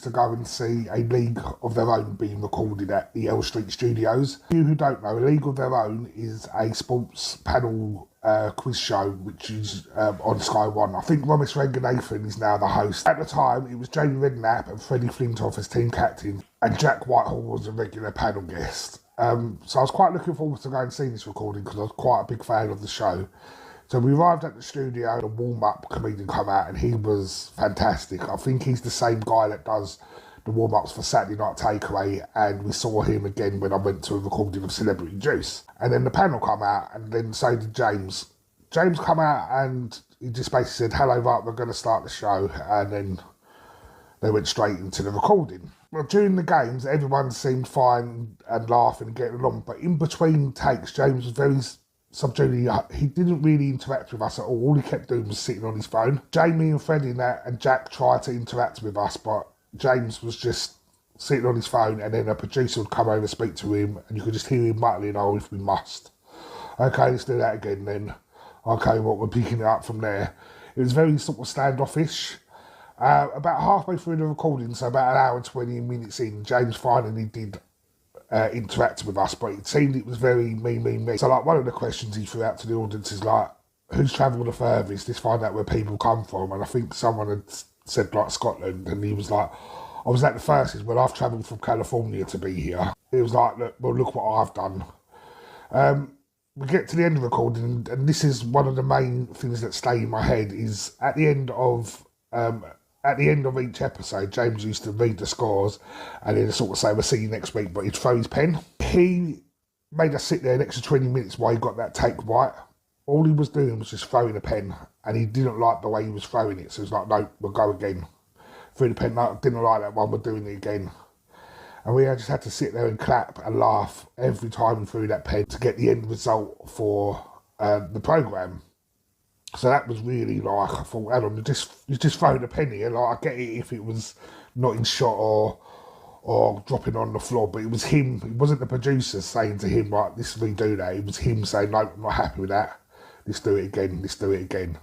to go and see a League of Their Own being recorded at the L Street Studios. For you who don't know, a League of Their Own is a sports panel quiz show which is on Sky One. I think Romis Ranganathan is now the host. At the time, it was Jamie Redknapp and Freddie Flintoff as team captain, and Jack Whitehall was a regular panel guest. So I was quite looking forward to going and seeing this recording because I was quite a big fan of the show. So we arrived at the studio, the warm-up comedian come out, and he was fantastic. I think he's the same guy that does the warm-ups for Saturday Night Takeaway, and we saw him again when I went to a recording of Celebrity Juice. And then the panel come out, and then so did James. James come out, and he just basically said, hello, right, we're going to start the show, and then they went straight into the recording. Well, during the games, everyone seemed fine and laughing and getting along, but in between takes, James was very subdued. He didn't really interact with us at all. All he kept doing was sitting on his phone. Jamie and Freddie and Jack tried to interact with us, but James was just sitting on his phone, and then a producer would come over and speak to him, and you could just hear him muttering, oh, if we must. Okay, let's do that again then. Okay, well, we're picking it up from there. It was very sort of standoffish. About halfway through the recording, so about an hour and 20 minutes in, James finally did interact with us, but it seemed it was very me. So like one of the questions he threw out to the audience is like, who's travelled the furthest? Let's find out where people come from. And I think someone had said like Scotland, and he was like, I was at the furthest, well, I've travelled from California to be here. It was like, look what I've done. We get to the end of the recording, and this is one of the main things that stay in my head, is at the end of each episode, James used to read the scores and then sort of say, we'll see you next week, but he'd throw his pen. He made us sit there an extra 20 minutes while he got that take right. All he was doing was just throwing a pen, and he didn't like the way he was throwing it, so he was like, no, we'll go again. Threw the pen, no, didn't like that one, we're doing it again. And we just had to sit there and clap and laugh every time he threw that pen to get the end result for the programme. So that was really like, I thought, Adam, you just throwing a penny. And like, I get it if it was not in shot or dropping on the floor, but it was him. It wasn't the producer saying to him, like, this redo that. It was him saying, no, I'm not happy with that. Let's do it again.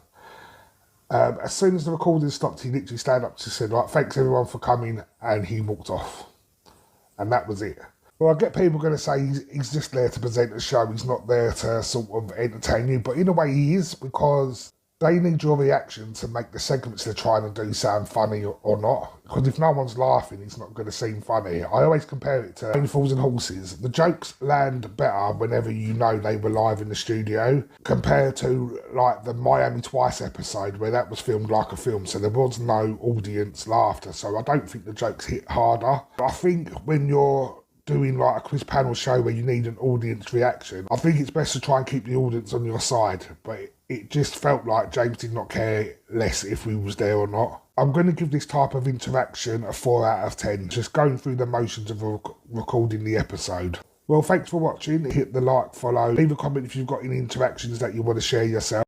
As soon as the recording stopped, he literally stand up and said, like, thanks everyone for coming, and he walked off. And that was it. Well, I get people going to say he's just there to present a show. He's not there to sort of entertain you. But in a way he is, because they need your reaction to make the segments they're trying to do sound funny or not. Because if no one's laughing, it's not going to seem funny. I always compare it to Fools and Horses. The jokes land better whenever you know they were live in the studio, compared to like the Miami Twice episode where that was filmed like a film. So there was no audience laughter. So I don't think the jokes hit harder. I think when you're doing like a quiz panel show where you need an audience reaction, I think it's best to try and keep the audience on your side, but it just felt like James did not care less if we was there or not. I'm going to give this type of interaction a 4 out of 10, just going through the motions of recording the episode. Well, thanks for watching. Hit the like, follow, leave a comment if you've got any interactions that you want to share yourself.